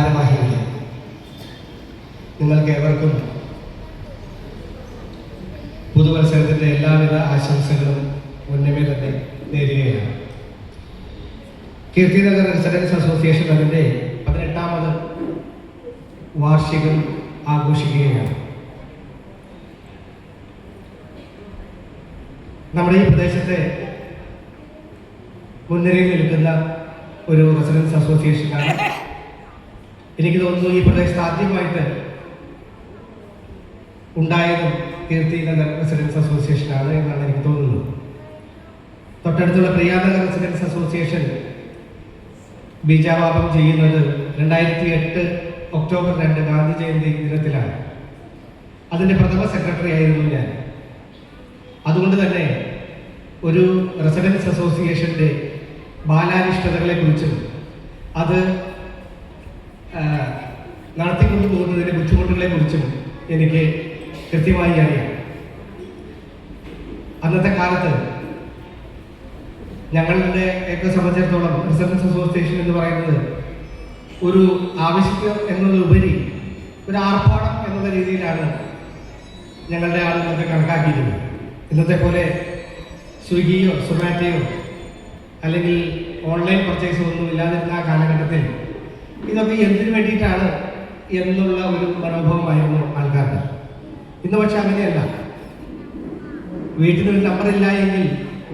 ഭാരവാഹികളെ, നിങ്ങൾക്ക് ഏവർക്കും പുതുവത്സരത്തിൻ്റെ എല്ലാവിധ ആശംസകളും മുന്നമേ തന്നെ നേരുകയാണ്. കീർത്തിനഗർ റെസിഡൻസ് അസോസിയേഷൻ അതിൻ്റെ 18ാമത് വാർഷികം ആഘോഷിക്കുകയാണ്. നമ്മുടെ ഈ പ്രദേശത്തെ മുൻനിരയിൽ നിൽക്കുന്ന ഒരു റെസിഡൻസ് അസോസിയേഷനാണ്. എനിക്ക് തോന്നുന്നു ഈ പ്രദേശത്ത് ആദ്യമായിട്ട് ഉണ്ടായതും കീർത്തിനഗർ റെസിഡൻസ് അസോസിയേഷനാണ് എന്നാണ് എനിക്ക് തോന്നുന്നത്. തൊട്ടടുത്തുള്ള പ്രിയാനഗർ റെസിഡൻസ് അസോസിയേഷൻ ബീജാവാപം ചെയ്യുന്നത് 2008 ഒക്ടോബർ 2 ഗാന്ധി ജയന്തി ദിനത്തിലാണ്. അതിൻ്റെ പ്രഥമ സെക്രട്ടറി ആയിരുന്നു ഞാൻ. അതുകൊണ്ട് തന്നെ ഒരു റെസിഡൻസ് അസോസിയേഷൻ്റെ ബാലാരിഷ്ടതകളെക്കുറിച്ചും അത് നടത്തിക്കൊണ്ടു പോകുന്നതിൻ്റെ ബുദ്ധിമുട്ടുകളെക്കുറിച്ചും എനിക്ക് കൃത്യമായി അറിയാം. അന്നത്തെ കാലത്ത് ഞങ്ങളുടെ ഒക്കെ സംബന്ധിച്ചിടത്തോളം റെസിഡൻസ് അസോസിയേഷൻ എന്ന് പറയുന്നത് ഒരു ആവശ്യം എന്നതിലുപരി ഒരു ആർഭാടം എന്നുള്ള രീതിയിലാണ് ഞങ്ങളുടെ ആളുകളൊക്കെ കണക്കാക്കിയിരുന്നത്. ഇന്നത്തെ പോലെ സ്വിഗ്ഗിയോ സൊമാറ്റോയോ അല്ലെങ്കിൽ ഓൺലൈൻ പർച്ചേസോ ഒന്നും ഇല്ലാതിരുന്ന ആ കാലഘട്ടത്തിൽ ഇതൊക്കെ എന്തിനു വേണ്ടിയിട്ടാണ് എന്നുള്ള ഒരു മനോഭാവമായിരുന്നു ആൾക്കാർക്ക്. ഇന്ന് പക്ഷെ അങ്ങനെയല്ല. വീട്ടിലൊരു നമ്പറില്ല എങ്കിൽ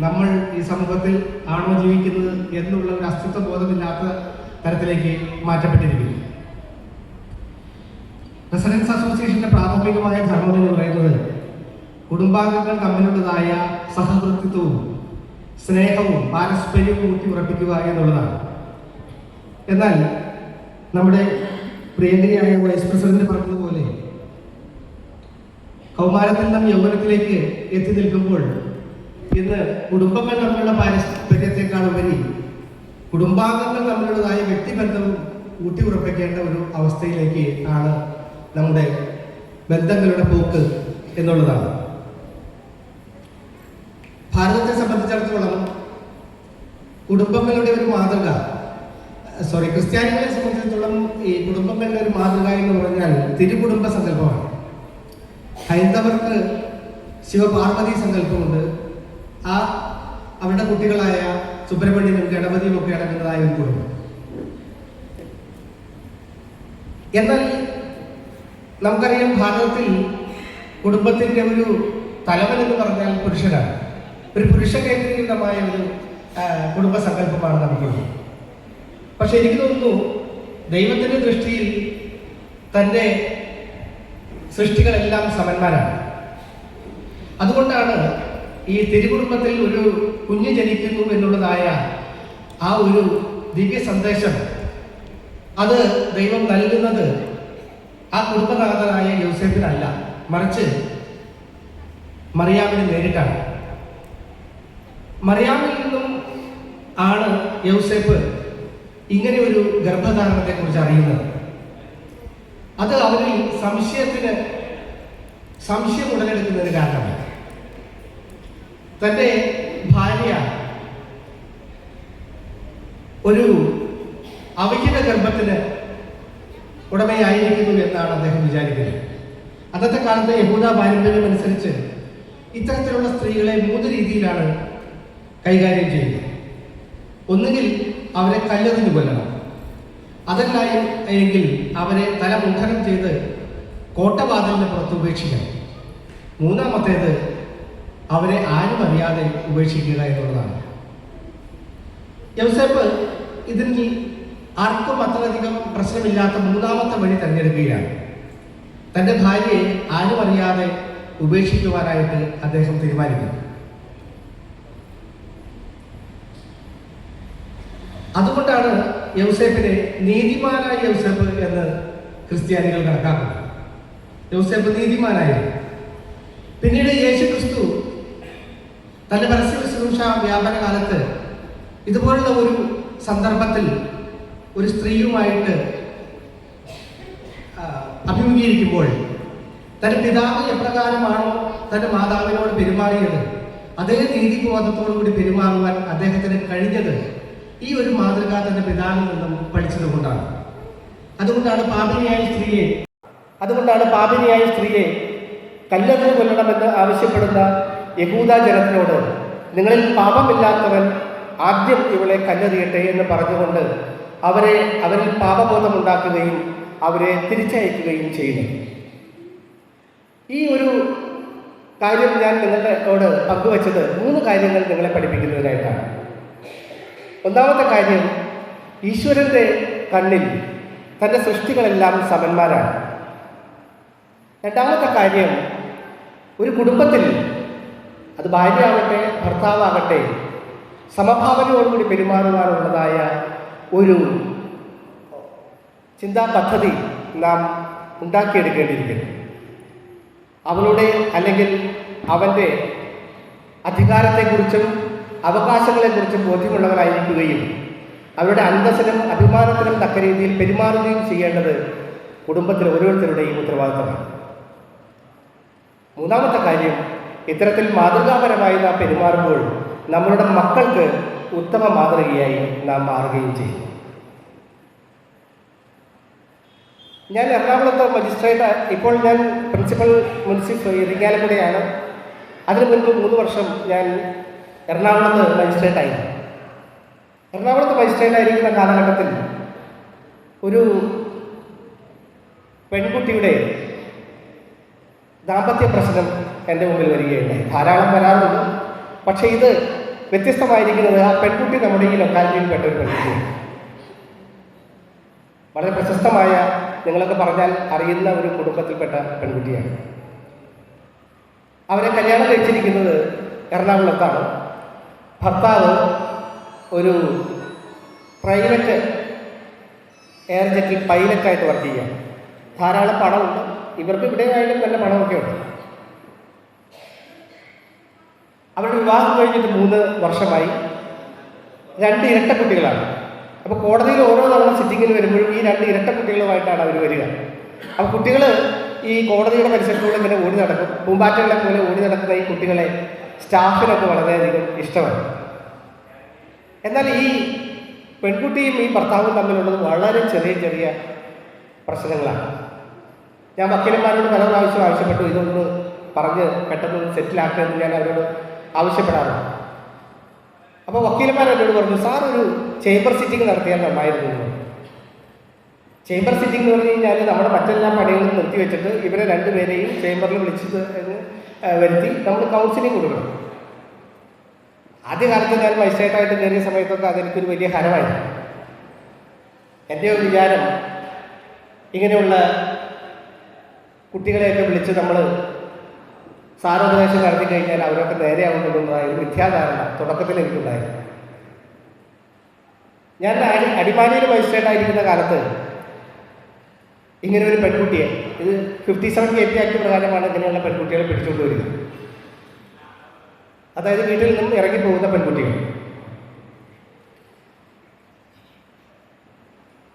നമ്മൾ ഈ സമൂഹത്തിൽ ആണോ ജീവിക്കുന്നത് എന്നുള്ള ഒരു അസ്തിത്വ ബോധമില്ലാത്ത തരത്തിലേക്ക് മാറ്റപ്പെട്ടിരിക്കുന്നു. റെസിഡൻസ് അസോസിയേഷന്റെ പ്രാഥമികമായ ധർമ്മം എന്ന് പറയുന്നത് കുടുംബാംഗങ്ങൾ തമ്മിലുള്ളതായ സഹവർത്തിത്വവും സ്നേഹവും പാരസ്പര്യവും ഊട്ടി ഉറപ്പിക്കുക എന്നുള്ളതാണ്. എന്നാൽ നമ്മുടെ പ്രിയങ്കരിയായ വൈസ് പ്രസിഡന്റ് പറഞ്ഞതുപോലെ കൗമാരത്തിൽ നിന്നും യൗവനത്തിലേക്ക് എത്തി നിൽക്കുമ്പോൾ ഇന്ന് കുടുംബങ്ങൾ തമ്മിലുള്ള പാരസ്പര്യത്തെക്കാളുപരി കുടുംബാംഗങ്ങൾ തമ്മിലുള്ളതായ വ്യക്തിബന്ധവും ഊട്ടി ഉറപ്പിക്കേണ്ട ഒരു അവസ്ഥയിലേക്ക് ആണ് നമ്മുടെ ബന്ധങ്ങളുടെ പോക്ക് എന്നുള്ളതാണ്. ഭാരതത്തെ സംബന്ധിച്ചിടത്തോളം കുടുംബങ്ങളുടെ ഒരു മാതൃക, ക്രിസ്ത്യാനികളെ സംബന്ധിച്ചിടത്തോളം ഈ കുടുംബങ്ങളുടെ ഒരു മാതൃക എന്ന് പറഞ്ഞാൽ തിരുകുടുംബ സങ്കല്പമാണ്. ഹൈന്ദവർക്ക് ശിവപാർവതി സങ്കല്പമുണ്ട്. അവരുടെ കുട്ടികളായ സുബ്രഹ്മണ്യനും ഗണപതിയും ഒക്കെ അടങ്ങുന്നതായ ഒരു കുടുംബം. എന്നാൽ നമുക്കറിയാം, ഭാരതത്തിൽ കുടുംബത്തിൻ്റെ ഒരു തലവൻ എന്ന് പറഞ്ഞാൽ പുരുഷനാണ്. ഒരു പുരുഷ കേന്ദ്രീകൃതമായ ഒരു കുടുംബ സങ്കല്പമാണ് നമുക്കുള്ളത്. പക്ഷെ എനിക്ക് തോന്നുന്നു ദൈവത്തിൻ്റെ ദൃഷ്ടിയിൽ തൻ്റെ സൃഷ്ടികളെല്ലാം സമന്മാരാണ്. അതുകൊണ്ടാണ് ഈ തിരുകുടുംബത്തിൽ ഒരു കുഞ്ഞ് ജനിക്കുന്നു എന്നുള്ളതായ ആ ഒരു ദിവ്യ സന്ദേശം അത് ദൈവം നൽകുന്നത് ആ കുടുംബനാഥനായ യോസേഫിനല്ല, മറിച്ച് മറിയാമിന് നേരിട്ടാണ്. മറിയാമിൽ നിന്നും ആണ് യോസേഫ് ഇങ്ങനെ ഒരു ഗർഭധാരണത്തെ കുറിച്ച് അറിയുന്നത്. അത് അവരിൽ സംശയം ഉടലെടുക്കുന്നതിന് കാരണമാണ്. തൻ്റെ ഭാര്യ ഒരു അവിഹിത ഗർഭത്തിന് ഉടമയായിരിക്കുന്നു എന്നാണ് അദ്ദേഹം വിചാരിക്കുന്നത്. അന്നത്തെ കാലത്ത് യഹൂദ പാരമ്പര്യം അനുസരിച്ച് ഇത്തരത്തിലുള്ള സ്ത്രീകളെ 3 രീതിയിലാണ് കൈകാര്യം ചെയ്യുന്നത്. ഒന്നുകിൽ അവരെ കല്ലെറിഞ്ഞു കൊല്ലണം, അതല്ല എങ്കിൽ അവരെ തലമുണ്ഠനം ചെയ്ത് കോട്ടവാതിലിന് പുറത്ത് ഉപേക്ഷിക്കണം, മൂന്നാമത്തേത് അവരെ ആരും അറിയാതെ ഉപേക്ഷിക്കുക എന്നുള്ളതാണ്. യോസേഫ് ഇതിൽ ആർക്കും അത്രയധികം പ്രശ്നമില്ലാത്ത മൂന്നാമത്തെ വഴി തിരഞ്ഞെടുക്കുകയാണ്. തൻ്റെ ഭാര്യയെ ആരും അറിയാതെ ഉപേക്ഷിക്കുവാനായിട്ട് അദ്ദേഹം തീരുമാനിക്കുന്നു. അതുകൊണ്ടാണ് യോസേഫിനെ നീതിമാനായ യോസേഫ് എന്ന് ക്രിസ്ത്യാനികൾ കണക്കാക്കുന്നത്. യോസേഫ് നീതിമാനായിരുന്നു. പിന്നീട് യേശു ക്രിസ്തു തൻ്റെ പരസ്യ ശുശ്രൂഷ വ്യാപന കാലത്ത് ഇതുപോലുള്ള ഒരു സന്ദർഭത്തിൽ ഒരു സ്ത്രീയുമായിട്ട് അഭിമുഖീകരിക്കുമ്പോൾ തൻ്റെ പിതാവ് എപ്രകാരമാണോ തൻ്റെ മാതാവിനോട് പെരുമാറിയത് അതേ നീതിബോധത്തോടുകൂടി പെരുമാറുവാൻ അദ്ദേഹത്തിന് കഴിഞ്ഞത് ഈ ഒരു മാതൃക തൻ്റെ പിതാവിൽ നിന്നും പഠിച്ചത് കൊണ്ടാണ്. അതുകൊണ്ടാണ് പാപിനിയായ സ്ത്രീയെ കല്ലെറിഞ്ഞ് കൊല്ലണമെന്ന് ആവശ്യപ്പെടുന്ന യഹൂദ ജനത്തിനോട് നിങ്ങളിൽ പാപമില്ലാത്തവൻ ആദ്യം ഇവളെ കല്ലെറിയട്ടെ എന്ന് പറഞ്ഞുകൊണ്ട് അവരിൽ പാപബോധമുണ്ടാക്കുകയും അവരെ തിരിച്ചയക്കുകയും ചെയ്യുന്നു. ഈ ഒരു കാര്യം ഞാൻ നിങ്ങളോട് പങ്കുവച്ചത് 3 കാര്യങ്ങൾ നിങ്ങളെ പഠിപ്പിക്കുന്നതിനായിട്ടാണ്. ഒന്നാമത്തെ കാര്യം, ഈശ്വരൻ്റെ കണ്ണിൽ തൻ്റെ സൃഷ്ടികളെല്ലാം സമന്മാരാണ്. രണ്ടാമത്തെ കാര്യം, ഒരു കുടുംബത്തിൽ അത് ഭാര്യയാവട്ടെ ഭർത്താവാകട്ടെ സമഭാവനയോടുകൂടി പെരുമാറുവാനുള്ളതായ ഒരു ചിന്താ പദ്ധതി നാം ഉണ്ടാക്കിയെടുക്കേണ്ടിയിരിക്കുന്നു. അവളുടെ അല്ലെങ്കിൽ അവൻ്റെ അധികാരത്തെക്കുറിച്ചും അവകാശങ്ങളെക്കുറിച്ചും ബോധ്യമുള്ളവരായിരിക്കുകയും അവരുടെ അന്തസ്സിനും അഭിമാനത്തിനും തക്ക രീതിയിൽ പെരുമാറുകയും ചെയ്യേണ്ടത് കുടുംബത്തിൽ ഓരോരുത്തരുടെയും ഉത്തരവാദിത്തമാണ്. മൂന്നാമത്തെ കാര്യം, ഇത്തരത്തിൽ മാതൃകാപരമായി നാം പെരുമാറുമ്പോൾ നമ്മളുടെ മക്കൾക്ക് ഉത്തമ മാതൃകയായി നാം മാറുകയും ചെയ്യും. ഞാൻ എറണാകുളത്ത് മജിസ്ട്രേറ്റ്, ഇപ്പോൾ ഞാൻ പ്രിൻസിപ്പൽ മുനിസിപ്പൽ ഇരിങ്ങാലക്കുടയാണ്. അതിനു മുൻപ് 3 വർഷം ഞാൻ എറണാകുളത്ത് മജിസ്ട്രേറ്റായിരുന്നു. എറണാകുളത്ത് മജിസ്ട്രേറ്റായിരിക്കുന്ന കാലഘട്ടത്തിൽ ഒരു പെൺകുട്ടിയുടെ ദാമ്പത്യ പ്രശ്നം എൻ്റെ മുമ്പിൽ വരികയുണ്ടായി. ധാരാളം വരാറുണ്ട്, പക്ഷേ ഇത് വ്യത്യസ്തമായിരിക്കുന്നത് ആ പെൺകുട്ടി നമ്മുടെ ഈ ലൊക്കാലിറ്റിയിൽപ്പെട്ട ഒരു പെൺകുട്ടിയാണ്. വളരെ പ്രശസ്തമായ, നിങ്ങളൊക്കെ പറഞ്ഞാൽ അറിയുന്ന ഒരു കുടുംബത്തിൽപ്പെട്ട പെൺകുട്ടിയാണ്. അവരെ കല്യാണം കഴിച്ചിരിക്കുന്നത് എറണാകുളത്താണ്. ഭർത്താവ് ഒരു പ്രൈവറ്റ് എയർ ജെറ്റിൽ പൈലറ്റായിട്ട് വർക്ക് ചെയ്യുകയാണ്. ധാരാളം പണമുണ്ട്. ഇവർക്ക് ഇവിടെ ആയാലും നല്ല പണമൊക്കെ ഉണ്ട്. അവരുടെ വിവാഹം കഴിഞ്ഞിട്ട് 3 വർഷമായി. 2 ഇരട്ട കുട്ടികളാണ്. അപ്പോൾ കോടതിയിൽ ഓരോ തവണ സിറ്റിങ്ങിന് വരുമ്പോഴും ഈ 2 ഇരട്ട കുട്ടികളുമായിട്ടാണ് അവർ വരിക. അപ്പോൾ കുട്ടികൾ ഈ കോടതിയുടെ പരിസരത്തൂടെ ഇങ്ങനെ ഓടി നടക്കും. പൂമ്പാറ്റകളെ പോലെ ഓടി നടക്കുന്ന ഈ കുട്ടികളെ സ്റ്റാഫിനൊക്കെ വളരെയധികം ഇഷ്ടമാണ്. എന്നാൽ ഈ പെൺകുട്ടിയും ഈ ഭർത്താവും തമ്മിലുള്ളത് വളരെ ചെറിയ പ്രശ്നങ്ങളാണ്. ഞാൻ വക്കീലന്മാരോട് പല പ്രാവശ്യം ആവശ്യപ്പെട്ടു, ഇതൊന്ന് പറഞ്ഞ് പെട്ടെന്ന് സെറ്റിലാക്കുമെന്ന് ഞാൻ അവരോട് ആവശ്യപ്പെടാറുണ്ട്. അപ്പോൾ വക്കീലന്മാർ എന്നോട് പറഞ്ഞു, സാർ ഒരു ചേംബർ സിറ്റിംഗ് നടത്തിയാൽ നന്നായിരുന്നു. ചേംബർ സിറ്റിംഗ് എന്ന് പറഞ്ഞു കഴിഞ്ഞാൽ നമ്മുടെ മറ്റെല്ലാ പണികളും നിർത്തിവെച്ചിട്ട് ഇവരെ 2 പേരെയും ചേംബറിൽ വിളിച്ചത് വരുത്തി നമ്മൾ കൗൺസിലിംഗ് കൊടുക്കണം. ആദ്യകാലത്ത് ഞാൻ മജിസ്ട്രേറ്റായിട്ട് കയറിയ സമയത്തൊക്കെ അതെനിക്കൊരു വലിയ ഹരമായിരുന്നു. എൻ്റെ ഒരു വിചാരം, ഇങ്ങനെയുള്ള കുട്ടികളെയൊക്കെ വിളിച്ച് നമ്മൾ സാരോപദേശം നടത്തി കഴിഞ്ഞാൽ അവരൊക്കെ നേരെയാവുന്നതുണ്ടായ ഒരു മിഥ്യാധാരണ തുടക്കത്തിൽ എനിക്കുണ്ടായിരുന്നു. ഞാൻ അടിമാലിയിൽ മജിസ്ട്രേറ്റായിരിക്കുന്ന കാലത്ത് ഇങ്ങനെ ഒരു പെൺകുട്ടിയെ, ഇത് 57 KP ആക്ട് പ്രകാരമാണ് ഇങ്ങനെയുള്ള പെൺകുട്ടികളെ പിടിച്ചുകൊണ്ട് വരിക. അതായത് വീട്ടിൽ നിന്നും ഇറങ്ങിപ്പോകുന്ന പെൺകുട്ടികൾ.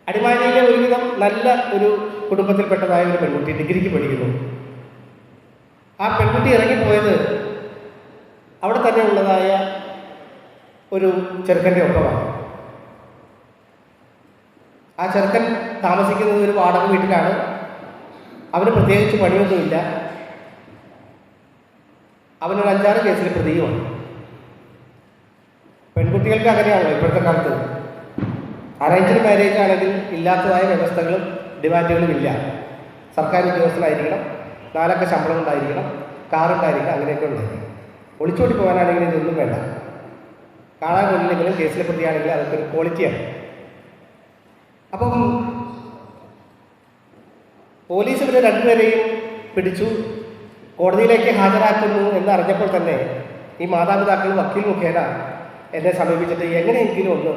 അടിമാലിയിലെ ഒരുവിധം നല്ല ഒരു കുടുംബത്തിൽപ്പെട്ടതായ ഒരു പെൺകുട്ടി ഡിഗ്രിക്ക് പഠിക്കുന്നു. ആ പെൺകുട്ടി ഇറങ്ങിപ്പോയത് അവിടെ തന്നെ ഉള്ളതായ ഒരു ചെറുക്കൻ്റെ ഒപ്പമാണ്. ആ ചെറുക്കൻ താമസിക്കുന്നത് ഒരു വാടക വീട്ടിലാണ്. അവന് പ്രത്യേകിച്ച് പണിയൊന്നുമില്ല. അവനൊരു 5-6 കേസിൽ പ്രതിയുമാണ്. പെൺകുട്ടികൾക്ക് അങ്ങനെയാണല്ലോ ഇപ്പോഴത്തെ കാലത്ത്. അറേഞ്ച്ഡ് മാരേജ് ആണെങ്കിൽ ഇല്ലാത്തതായ വ്യവസ്ഥകളും ഡിമാൻഡുകളും ഇല്ല. സർക്കാർ ഉദ്യോഗസ്ഥനായിരിക്കണം, 4 അക്ക ശമ്പളം ഉണ്ടായിരിക്കണം, കാറുണ്ടായിരിക്കണം, അങ്ങനെയൊക്കെ ഉണ്ടായിരിക്കണം. ഒളിച്ചോടി പോകാനാണെങ്കിൽ ഇതൊന്നും വേണ്ട. കാണാൻ കൊള്ളില്ലെങ്കിലും കേസിലെ പ്രതിയാണെങ്കിൽ അതൊക്കെ ഒരു ക്വാളിറ്റിയാണ്. അപ്പം പോലീസ് ഇവരെ 2 പേരെയും പിടിച്ചു കോടതിയിലേക്ക് ഹാജരാക്കുന്നു എന്നറിഞ്ഞപ്പോൾ തന്നെ ഈ മാതാപിതാക്കൾ വക്കീൽ മുഖേന എന്നെ സമീപിച്ചിട്ട് എങ്ങനെയെങ്കിലും ഒന്ന്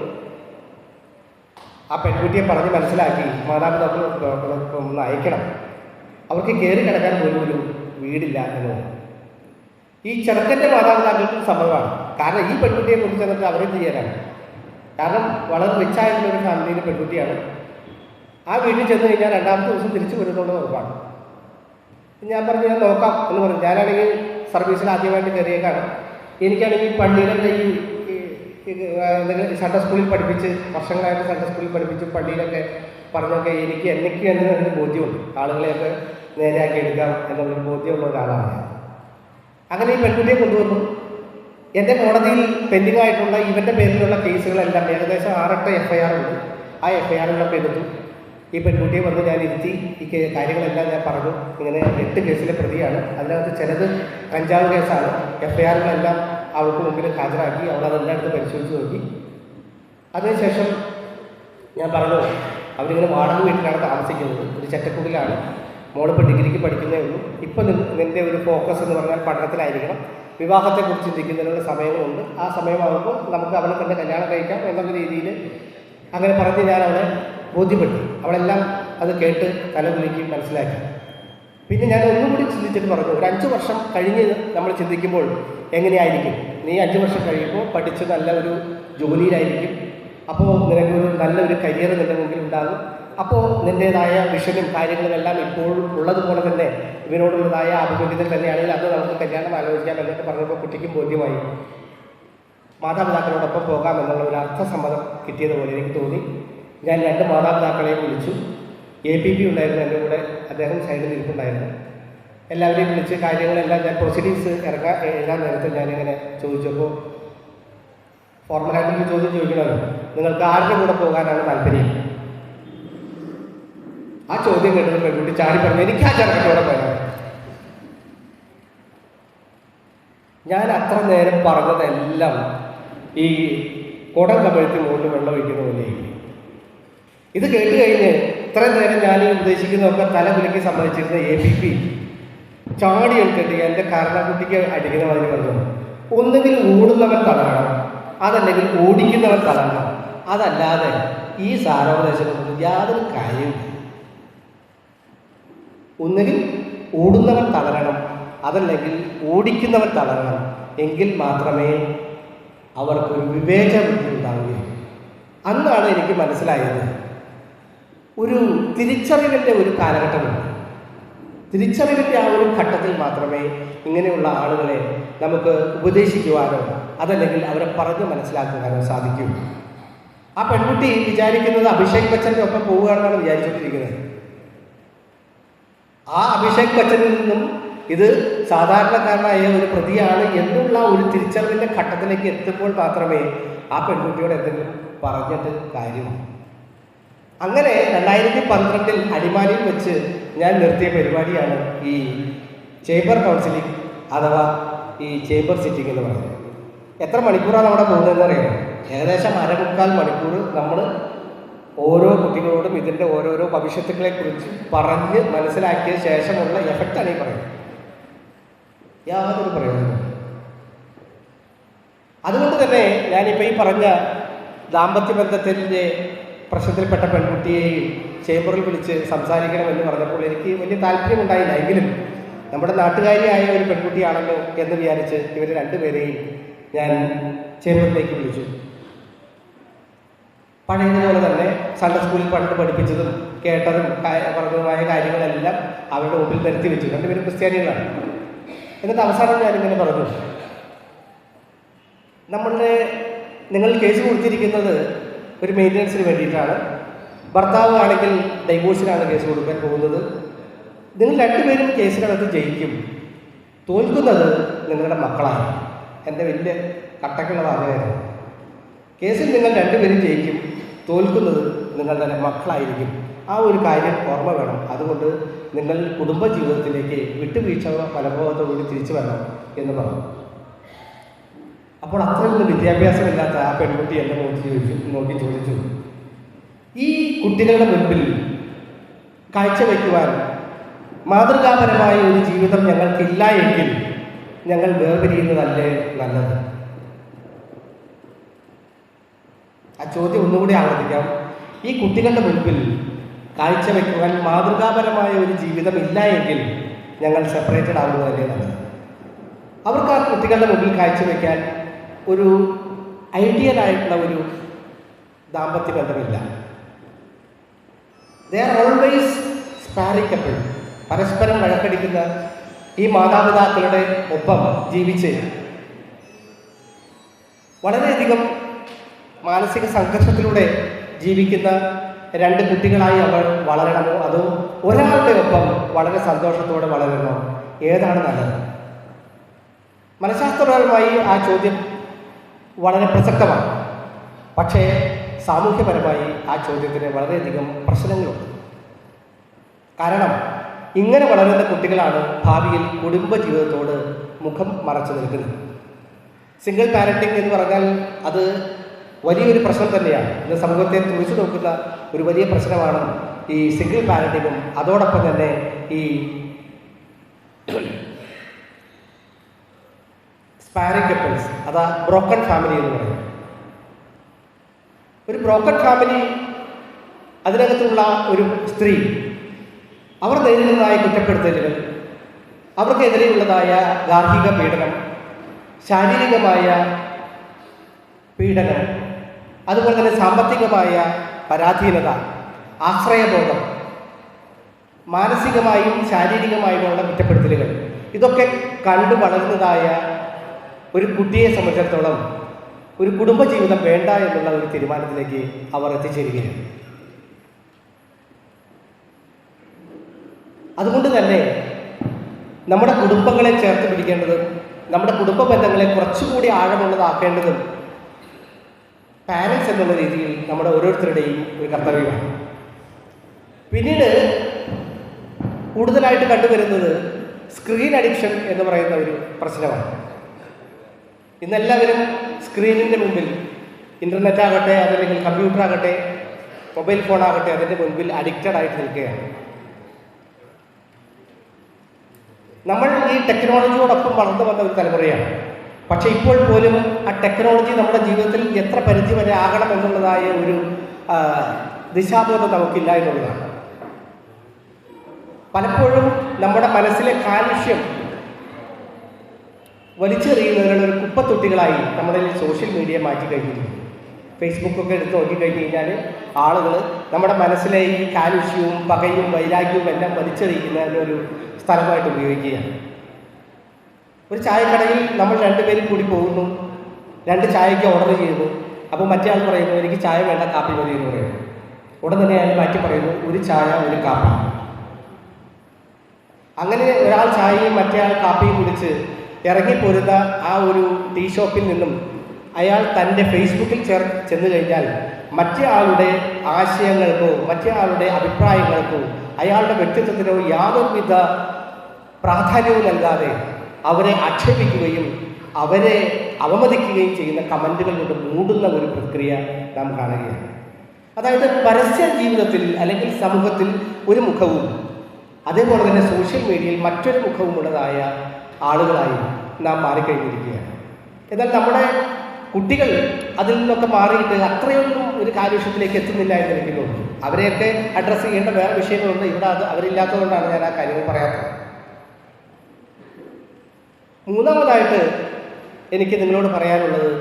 ആ പെൺകുട്ടിയെ പറഞ്ഞ് മനസ്സിലാക്കി മാതാപിതാക്കൾ ഒന്ന് അയക്കണം, അവർക്ക് കയറി കിടക്കാൻ പോലും ഒരു വീടില്ല എന്ന്. ഈ ചെറുക്കൻ്റെ മാതാപിതാക്കൾക്കും സമ്മതമാണ്. കാരണം ഈ പെൺകുട്ടിയെ കൊണ്ട് ചെന്നിട്ട് അവരും ചെയ്യാനാണ്. കാരണം വളരെ റിച്ചായിട്ടുള്ള ഒരു ഫാമിലിയിലെ പെൺകുട്ടിയാണ്. ആ വീട്ടിൽ ചെന്ന് കഴിഞ്ഞാൽ 2ാമത്തെ ദിവസം തിരിച്ചു വരുന്നുള്ളത് ഉറപ്പാണ്. ഞാൻ പറഞ്ഞു ഞാൻ നോക്കാം എന്ന് പറഞ്ഞു. ഞാനാണെങ്കിൽ സർവീസിൽ ആദ്യമായിട്ട് കയറിയേക്കാണ്. എനിക്കാണെങ്കിൽ പള്ളിയിലൊക്കെ ഈ സൺഡേ സ്കൂളിൽ പഠിപ്പിച്ച്, വർഷങ്ങളായിട്ട് സൺഡേ സ്കൂളിൽ പഠിപ്പിച്ച് പള്ളിയിലൊക്കെ പറഞ്ഞൊക്കെ എനിക്ക് തന്നെ ഒരു ബോധ്യമുണ്ട്. ആളുകളെയൊക്കെ നേരെയാക്കി എടുക്കാം എന്നുള്ളൊരു ബോധ്യമുള്ള ഒരാളാണ് ഞാൻ. അങ്ങനെ ഈ പെൺകുട്ടിയെ കൊണ്ടുവന്നു. എൻ്റെ കോടതിയിൽ പെൻഡിംഗ് ആയിട്ടുള്ള ഇവൻ്റെ പേരിലുള്ള കേസുകളെല്ലാം ഏകദേശം 6-8 FIR ഉണ്ട്. ആ FIR-കളൊക്കെ എടുത്തു. ഈ പെൺകുട്ടിയെ വന്ന് ഞാൻ ഇരുത്തി ഈ കാര്യങ്ങളെല്ലാം ഞാൻ പറഞ്ഞു. ഇങ്ങനെ 8 കേസിലെ പ്രതിയാണ്. അതിനകത്ത് ചിലത് കഞ്ചാവ് കേസാണ്. FIR-കളെല്ലാം അവൾക്ക് മുമ്പിൽ ഹാജരാക്കി. അവളതെല്ലാം എടുത്ത് പരിശോധിച്ച് നോക്കി. അതിനുശേഷം ഞാൻ പറഞ്ഞു, അവരിങ്ങനെ വാടക വീട്ടിലാണ് താമസിക്കുന്നത്, ഒരു ചെറ്റക്കുടിലാണ്. മോളിപ്പോൾ ഡിഗ്രിക്ക് പഠിക്കുന്നേ ഉള്ളൂ. ഇപ്പം നിൻ്റെ ഒരു ഫോക്കസ് എന്ന് പറഞ്ഞാൽ പഠനത്തിലായിരിക്കണം. വിവാഹത്തെക്കുറിച്ച് ചിന്തിക്കുന്നതിനുള്ള സമയങ്ങളുണ്ട്. ആ സമയമാകുമ്പോൾ നമുക്ക് അവളെ തന്നെ കല്യാണം കഴിക്കാം എന്നുള്ള രീതിയിൽ അങ്ങനെ പറഞ്ഞ് ഞാൻ അവളെ ബോധ്യപ്പെടുത്തി. അവളെല്ലാം അത് കേട്ട് തലകുലുക്കി മനസ്സിലാക്കി. പിന്നെ ഞാൻ ഒന്നുകൂടി ചിന്തിച്ചിട്ട് പറഞ്ഞു, ഒരു 5 വർഷം കഴിഞ്ഞ് നമ്മൾ ചിന്തിക്കുമ്പോൾ എങ്ങനെയായിരിക്കും? നീ 5 വർഷം കഴിയുമ്പോൾ പഠിച്ച് നല്ല ഒരു ജോലിയിലായിരിക്കും. അപ്പോൾ നിനക്കൊരു നല്ലൊരു കരിയർ നിൻ്റെ മുമ്പിൽ ഉണ്ടാകും. അപ്പോൾ നിൻ്റേതായ വിഷനും കാര്യങ്ങളും എല്ലാം ഇപ്പോഴും ഉള്ളതുപോലെ തന്നെ ഇവനോടുള്ളതായ ആഭിമുഖ്യത്തിൽ തന്നെയാണെങ്കിൽ അത് നമുക്ക് കല്യാണം ആലോചിക്കാം എന്നൊക്കെ പറഞ്ഞപ്പോൾ കുട്ടിക്കും ബോധ്യമായി. മാതാപിതാക്കളോടൊപ്പം പോകാം എന്നുള്ള ഒരു അർത്ഥസമ്മതം കിട്ടിയതുപോലെ എനിക്ക് തോന്നി. ഞാൻ 2 മാതാപിതാക്കളെയും വിളിച്ചു. APP ഉണ്ടായിരുന്നു എൻ്റെ കൂടെ, അദ്ദേഹം സൈഡിൽ ഇരിപ്പുണ്ടായിരുന്നു. എല്ലാവരെയും വിളിച്ച് കാര്യങ്ങളെല്ലാം ഞാൻ പ്രൊസീഡിങ്സ് എഴുതാൻ നേരത്തെ ഞാനിങ്ങനെ ചോദിച്ചപ്പോൾ ഫോർമലായിട്ടൊരു ചോദ്യം ചോദിക്കണമല്ലോ, നിങ്ങൾക്ക് ആരുടെ കൂടെ പോകാനാണ് താല്പര്യം? ആ ചോദ്യം കേട്ടത് പെൺകുട്ടി ചാടി പറഞ്ഞു, എനിക്ക് ആ ചെറുക്കനോടെ പോകാം. ഞാൻ അത്ര നേരം പറഞ്ഞതെല്ലാം ഈ കുടം കമഴ്ത്തി മുകളിൽ വെള്ളം ഒഴിക്കുന്ന പോലെയായി. ഇത് കേട്ട് കഴിഞ്ഞ് ഇത്രയും നേരം ഞാൻ ഈ ഉദ്ദേശിക്കുന്നതൊക്കെ തല കുലുക്കി സമ്മതിച്ചിരുന്ന APP ചാടി എടുത്തിട്ട് എൻ്റെ കാരണക്കുട്ടിക്ക് അടിക്കുന്ന മാതിരി പറഞ്ഞു, ഒന്നുകിൽ ഓടുന്നവൻ തടയണം, അതല്ലെങ്കിൽ ഓടിക്കുന്നവൻ തടയണം, അതല്ലാതെ ഈ സാരോപദേശം കൊണ്ട് യാതൊരു കാര്യമില്ല. ഒന്നുകിൽ ഓടുന്നവൻ തളരണം, അതല്ലെങ്കിൽ ഓടിക്കുന്നവൻ തളരണം, എങ്കിൽ മാത്രമേ അവർക്കൊരു വിവേച ബുദ്ധി ഉണ്ടാവുകയുള്ളൂ. അന്നാണ് എനിക്ക് മനസ്സിലായത്, ഒരു തിരിച്ചറിവിൻ്റെ ഒരു കാലഘട്ടമുണ്ട്. തിരിച്ചറിവിൻ്റെ ആ ഒരു ഘട്ടത്തിൽ മാത്രമേ ഇങ്ങനെയുള്ള ആളുകളെ നമുക്ക് ഉപദേശിക്കുവാനോ അതല്ലെങ്കിൽ അവരെ പറഞ്ഞ് മനസ്സിലാക്കുവാനോ സാധിക്കൂ. ആ പെൺകുട്ടി വിചാരിക്കുന്നത് അഭിഷേക് ബച്ചൻ്റെ ഒപ്പം പോവുകയാണെന്നാണ് വിചാരിച്ചുകൊണ്ടിരിക്കുന്നത്. ആ അഭിഷേക് ബച്ചനിൽ നിന്നും ഇത് സാധാരണക്കാരനായ ഒരു പ്രതിയാണ് എന്നുള്ള ഒരു തിരിച്ചറിവിൻ്റെ ഘട്ടത്തിലേക്ക് എത്തുമ്പോൾ മാത്രമേ ആ പെൺകുട്ടിയോട് എന്തെങ്കിലും പറഞ്ഞിട്ട് കാര്യമാണ്. അങ്ങനെ 2012 അടിമാലിയിൽ വെച്ച് ഞാൻ നിർത്തിയ പരിപാടിയാണ് ഈ ചേംബർ കൗൺസിലിംഗ് അഥവാ ഈ ചേംബർ സിറ്റിംഗ് എന്ന് പറയുന്നത്. എത്ര മണിക്കൂറാണ് അവിടെ പോകുന്നതെന്ന് അറിയാം. ഏകദേശം 1.25 മണിക്കൂർ നമ്മൾ ഓരോ കുട്ടികളോടും ഇതിൻ്റെ ഓരോരോ ഭവിഷ്യത്തുക്കളെക്കുറിച്ച് പറഞ്ഞ് മനസ്സിലാക്കിയ ശേഷമുള്ള എഫക്റ്റാണ് ഈ പറയുന്നത്. യാതൊരു പ്രയോജനം. അതുകൊണ്ട് തന്നെ ഞാനിപ്പോൾ ഈ പറഞ്ഞ ദാമ്പത്യ ബന്ധത്തിൻ്റെ പ്രശ്നത്തിൽപ്പെട്ട പെൺകുട്ടിയെയും ചേംബറിൽ വിളിച്ച് സംസാരിക്കണമെന്ന് പറഞ്ഞപ്പോൾ എനിക്ക് വലിയ താല്പര്യമുണ്ടായില്ല. എങ്കിലും നമ്മുടെ നാട്ടുകാരിയായ ഒരു പെൺകുട്ടിയാണല്ലോ എന്ന് വിചാരിച്ച് ഇവർ 2 പേരെയും ഞാൻ ചേംബറിലേക്ക് വിളിച്ചു. പഴയതുപോലെ തന്നെ സൺഡേ സ്കൂളിൽ പണ്ട് പഠിപ്പിച്ചതും കേട്ടതും പറഞ്ഞതുമായ കാര്യങ്ങളെല്ലാം അവരുടെ മുമ്പിൽ നിരത്തി വെച്ചു. 2 പേരും ക്രിസ്ത്യാനികളാണ്. എന്നിട്ട് അവസാനം ഞാനിങ്ങനെ പറഞ്ഞു, നിങ്ങൾ കേസ് കൊടുത്തിരിക്കുന്നത് ഒരു മെയിൻ്റനൻസിന് വേണ്ടിയിട്ടാണ്. ഭർത്താവ് ആണെങ്കിൽ ഡൈവോഴ്സിനാണ് കേസ് കൊടുക്കാൻ പോകുന്നത്. നിങ്ങൾ 2 പേരും കേസിനകത്ത് ജയിക്കും. തോൽക്കുന്നത് നിങ്ങളുടെ മക്കളാണ്. എൻ്റെ വലിയ കട്ടക്കുള്ള വാചകമായിരുന്നു. കേസിൽ നിങ്ങൾ 2 പേരും ജയിക്കും, തോൽക്കുന്നത് നിങ്ങളുടെ മക്കളായിരിക്കും. ആ ഒരു കാര്യം ഓർമ്മ വേണം. അതുകൊണ്ട് നിങ്ങൾ കുടുംബജീവിതത്തിലേക്ക് വിട്ടുവീഴ്ച മനോഭാവത്തോടുകൂടി തിരിച്ചു വരണം എന്ന് പറഞ്ഞു. അപ്പോൾ അത്രയൊന്നും വിദ്യാഭ്യാസമില്ലാത്ത ആ പെൺകുട്ടി എന്നെ നോക്കി ചോദിച്ചു, ഈ കുട്ടികളുടെ മുൻപിൽ കാഴ്ചവെക്കുവാൻ മാതൃകാപരമായ ഒരു ജീവിതം ഞങ്ങൾക്കില്ല എങ്കിൽ ഞങ്ങൾ വേർപിരിയുന്നതല്ലേ നല്ലത്? ആ ചോദ്യം ഒന്നുകൂടി ആവർത്തിക്കാം. ഈ കുട്ടികളുടെ മുൻപിൽ കാഴ്ചവെക്കുവാൻ മാതൃകാപരമായ ഒരു ജീവിതം ഇല്ല എങ്കിൽ ഞങ്ങൾ സെപ്പറേറ്റഡ് ആവുന്നതല്ലേ നല്ലത്? അവർക്ക് ആ കുട്ടികളുടെ മുമ്പിൽ കാഴ്ചവെക്കാൻ ഒരു ഐഡിയലായിട്ടുള്ള ഒരു ദാമ്പത്യ ബന്ധമില്ല. They are always sparring couple. പരസ്പരം വഴക്കടിക്കുന്ന ഈ മാതാപിതാക്കളുടെ ഒപ്പം ജീവിച്ച് വളരെയധികം മാനസിക സംഘർഷത്തിലൂടെ ജീവിക്കുന്ന രണ്ട് കുട്ടികളായി അവർ വളരണമോ അതോ ഒരാളുടെ ഒപ്പം വളരെ സന്തോഷത്തോടെ വളരണമോ? ഏതാണ് നല്ലത്? മനഃശാസ്ത്രപരമായി ആ ചോദ്യം വളരെ പ്രസക്തമാണ്. പക്ഷേ സാമൂഹ്യപരമായി ആ ചോദ്യത്തിന് വളരെയധികം പ്രശ്നങ്ങളുണ്ട്. കാരണം ഇങ്ങനെ വളരുന്ന കുട്ടികളാണ് ഭാവിയിൽ കുടുംബജീവിതത്തോട് മുഖം മറച്ചു നിൽക്കുന്നത്. സിംഗിൾ പാരന്റിംഗ് എന്ന് പറഞ്ഞാൽ അത് വലിയൊരു പ്രശ്നം തന്നെയാണ്. ഇന്ന് സമൂഹത്തെ തുറച്ചു നോക്കുന്ന ഒരു വലിയ പ്രശ്നമാണ് ഈ സിംഗിൾ പാരന്റിങ്ങും അതോടൊപ്പം തന്നെ ഈ സ്പാരിംഗ് കപ്പിൾസ്, അതാ ബ്രോക്കൺ ഫാമിലി എന്ന് പറയും. ഒരു ബ്രോക്കൺ ഫാമിലി, അതിനകത്തുള്ള ഒരു സ്ത്രീ, അവർ നേരിടുന്നതായ കുറ്റപ്പെടുത്തലുകൾ, അവർക്കെതിരെയുള്ളതായ ഗാർഹിക പീഡനം, ശാരീരികമായ പീഡനം, അതുപോലെ തന്നെ സാമ്പത്തികമായ പരാധീനത, ആശ്രയബോധം, മാനസികമായും ശാരീരികമായുമുള്ള കുറ്റപ്പെടുത്തലുകൾ, ഇതൊക്കെ കണ്ടു വളരുന്നതായ ഒരു കുട്ടിയെ സംബന്ധിച്ചിടത്തോളം ഒരു കുടുംബജീവിതം വേണ്ട എന്നുള്ള ഒരു തീരുമാനത്തിലേക്ക് അവർ എത്തിച്ചേരുകയാണ്. അതുകൊണ്ട് തന്നെ നമ്മുടെ കുടുംബങ്ങളെ ചേർത്ത് പിടിക്കേണ്ടതും നമ്മുടെ കുടുംബ ബന്ധങ്ങളെ കുറച്ചുകൂടി ആഴമുള്ളതാക്കേണ്ടതും പാരൻസ് എന്നുള്ള രീതിയിൽ നമ്മുടെ ഓരോരുത്തരുടെയും ഒരു കർത്തവ്യമാണ്. പിന്നീട് കൂടുതലായിട്ട് കണ്ടുവരുന്നത് സ്ക്രീൻ അഡിക്ഷൻ എന്ന് പറയുന്ന ഒരു പ്രശ്നമാണ്. ഇന്നെല്ലാവരും സ്ക്രീനിൻ്റെ മുമ്പിൽ, ഇൻ്റർനെറ്റ് ആകട്ടെ, അതല്ലെങ്കിൽ കമ്പ്യൂട്ടർ ആകട്ടെ, മൊബൈൽ ഫോൺ ആകട്ടെ, അതിൻ്റെ മുൻപിൽ അഡിക്റ്റഡ് ആയിട്ട് നിൽക്കുകയാണ്. നമ്മൾ ഈ ടെക്നോളജിയോടൊപ്പം വളർന്നു വന്ന ഒരു തലമുറയാണ്. പക്ഷേ ഇപ്പോൾ പോലും ആ ടെക്നോളജി നമ്മുടെ ജീവിതത്തിൽ എത്ര പരിധി വരെ ആകണം എന്നുള്ളതായ ഒരു ദിശാബോധം നമുക്കില്ല എന്നുള്ളതാണ്. പലപ്പോഴും നമ്മുടെ മനസ്സിലെ കാലുഷ്യം വലിച്ചെറിയുന്നതിനുള്ള ഒരു കുപ്പത്തൊട്ടികളായി നമ്മുടെ സോഷ്യൽ മീഡിയ മാറ്റി കഴിഞ്ഞിരിക്കുന്നു. ഫേസ്ബുക്കൊക്കെ എടുത്ത് നോക്കിക്കഴിഞ്ഞ് കഴിഞ്ഞാൽ ആളുകൾ നമ്മുടെ മനസ്സിലെ ഈ കാലുഷ്യവും പകയും വൈരാഗ്യവും എല്ലാം വലിച്ചെറിയുന്നതിനൊരു സ്ഥലമായിട്ട് ഉപയോഗിക്കുകയാണ്. ഒരു ചായക്കടയിൽ നമ്മൾ രണ്ടുപേരും കൂടി പോകുന്നു, 2 ചായയ്ക്ക് ഓർഡർ ചെയ്യുന്നു. അപ്പോൾ മറ്റേ ആൾ പറയുന്നു എനിക്ക് ചായ വേണ്ട, കാപ്പി മതി എന്ന് പറയുന്നു. ഉടൻ തന്നെ അയാൾ മാറ്റി പറയുന്നു 1 ചായ 1 കാപ്പി. അങ്ങനെ ഒരാൾ ചായയും മറ്റേ ആൾ കാപ്പിയും കുടിച്ച് ഇറങ്ങിപ്പോരുന്ന ആ ഒരു ടീ ഷോപ്പിൽ നിന്നും അയാൾ തൻ്റെ ഫേസ്ബുക്കിൽ ചെന്ന് കഴിഞ്ഞാൽ മറ്റേ ആളുടെ ആശയങ്ങൾക്കോ മറ്റേ ആളുടെ അഭിപ്രായങ്ങൾക്കോ അയാളുടെ വ്യക്തിത്വത്തിനോ യാതൊരുവിധ പ്രാധാന്യവും നൽകാതെ അവരെ ആക്ഷേപിക്കുകയും അവരെ അവമതിക്കുകയും ചെയ്യുന്ന കമൻറ്റുകൾ കൊണ്ട് മൂടുന്ന ഒരു പ്രക്രിയ നാം കാണുകയാണ്. അതായത് പരസ്യ ജീവിതത്തിൽ അല്ലെങ്കിൽ സമൂഹത്തിൽ ഒരു മുഖവും അതേപോലെ തന്നെ സോഷ്യൽ മീഡിയയിൽ മറ്റൊരു മുഖവുമുള്ളതായ ആളുകളായി നാം മാറിക്കഴിഞ്ഞിരിക്കുകയാണ്. എന്നാൽ നമ്മുടെ കുട്ടികൾ അതിൽ നിന്നൊക്കെ മാറിയിട്ട് അത്രയൊന്നും ഒരു കാലുഷ്യത്തിലേക്ക് എത്തുന്നില്ല എന്ന് എനിക്ക് തോന്നുന്നു. അവരെയൊക്കെ അഡ്രസ്സ് ചെയ്യേണ്ട വേറെ വിഷയങ്ങളുണ്ട്. ഇവിടെ അത് അവരില്ലാത്തതുകൊണ്ടാണ് ഞാൻ ആ കാര്യങ്ങൾ പറയാത്തത്. മൂന്നാമതായിട്ട് എനിക്ക് നിങ്ങളോട് പറയാനുള്ളത്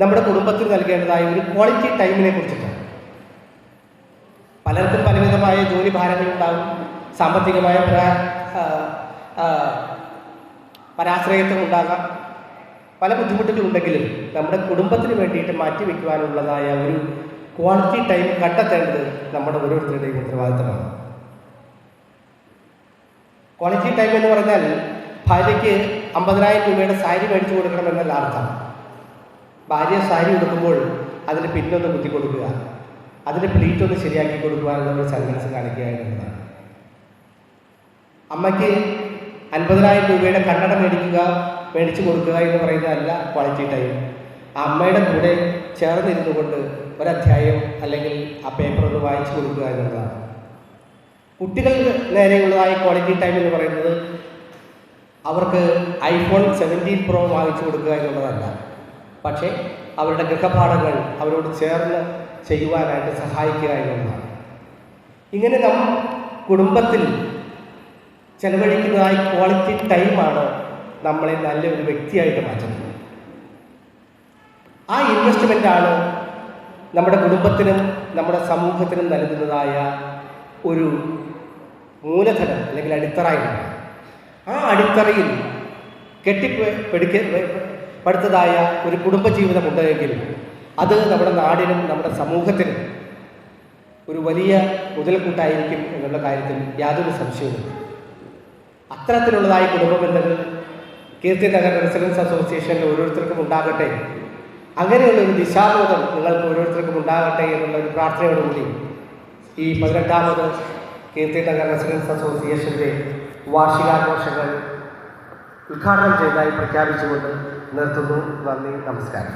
നമ്മുടെ കുടുംബത്തിന് നൽകേണ്ടതായ ഒരു ക്വാളിറ്റി ടൈമിനെ കുറിച്ചിട്ടാണ്. പലർക്കും പലവിധമായ ജോലി ഭാരങ്ങളുണ്ടാകും, സാമ്പത്തികമായ പരാശ്രയത്വം ഉണ്ടാകാം, പല ബുദ്ധിമുട്ടുകളുണ്ടെങ്കിലും നമ്മുടെ കുടുംബത്തിന് വേണ്ടിയിട്ട് മാറ്റിവെക്കുവാനുള്ളതായ ഒരു ക്വാളിറ്റി ടൈം കണ്ടെത്തേണ്ടത് നമ്മുടെ ഓരോരുത്തരുടെയും ഉത്തരവാദിത്തമാണ്. ക്വാളിറ്റി ടൈം എന്ന് പറഞ്ഞാൽ ഭാര്യയ്ക്ക് 50,000 രൂപയുടെ സാരി മേടിച്ചു കൊടുക്കണമെന്നല്ല അർത്ഥം. ഭാര്യ സാരി ഉടുക്കുമ്പോൾ അതിന് പിന്നൊന്ന് കുത്തി കൊടുക്കുക, അതിൻ്റെ പ്ലീറ്റൊന്ന് ശരിയാക്കി കൊടുക്കുവാനുള്ള ഒരു സെൻറ്റൻസ് കാണിക്കുക എന്നുള്ളതാണ്. അമ്മയ്ക്ക് 50,000 രൂപയുടെ കണ്ണട മേടിച്ചു കൊടുക്കുക എന്ന് പറയുന്നതല്ല ക്വാളിറ്റി ടൈം. ആ അമ്മയുടെ കൂടെ ചേർന്നിരുന്നു കൊണ്ട് ഒരധ്യായം അല്ലെങ്കിൽ ആ പേപ്പർ ഒന്ന് വായിച്ചു കൊടുക്കുക എന്നുള്ളതാണ്. കുട്ടികൾക്ക് നേരെയുള്ളതായ ക്വാളിറ്റി ടൈം എന്ന് പറയുന്നത് അവർക്ക് iPhone 17 Pro വാങ്ങിച്ചു കൊടുക്കുക എന്നുള്ളതല്ല, പക്ഷേ അവരുടെ ഗൃഹപാഠങ്ങൾ അവരോട് ചേർന്ന് ചെയ്യുവാനായിട്ട് സഹായിക്കുക എന്നുള്ളതാണ്. ഇങ്ങനെ നാം കുടുംബത്തിൽ ചെലവഴിക്കുന്നതായ ക്വാളിറ്റി ടൈമാണ് നമ്മളെ നല്ലൊരു വ്യക്തിയായിട്ട് മാറ്റുന്നത്. ആ ഇൻവെസ്റ്റ്മെൻ്റാണ് നമ്മുടെ കുടുംബത്തിനും നമ്മുടെ സമൂഹത്തിനും നൽകുന്നതായ ഒരു മൂലധനം അല്ലെങ്കിൽ അടിത്തറയാണ്. ആ അടിത്തറയിൽ പടുത്തതായ ഒരു കുടുംബജീവിതം ഉണ്ടെങ്കിൽ അത് നമ്മുടെ നാടിനും നമ്മുടെ സമൂഹത്തിനും ഒരു വലിയ മുതൽക്കൂട്ടായിരിക്കും എന്നുള്ള കാര്യത്തിൽ യാതൊരു സംശയവുമില്ല. അത്തരത്തിലുള്ളതായ കുടുംബ ബന്ധങ്ങൾ കീർത്തി നഗർ റെസിഡൻസ് അസോസിയേഷനിൽ ഓരോരുത്തർക്കും ഉണ്ടാകട്ടെ. അങ്ങനെയുള്ള ഒരു ദിശാബോധം നിങ്ങൾക്ക് ഓരോരുത്തർക്കും ഉണ്ടാകട്ടെ എന്നുള്ള ഒരു പ്രാർത്ഥനയോടുകൂടി ഈ 18ാമത് കീർത്തി നഗർ റെസിഡൻസ് അസോസിയേഷൻ്റെ വാർഷികാഘോഷങ്ങൾ ഉദ്ഘാടനം ചെയ്തതായി പ്രഖ്യാപിച്ചുകൊണ്ട് നിർത്തുന്നു. നന്ദി, നമസ്കാരം.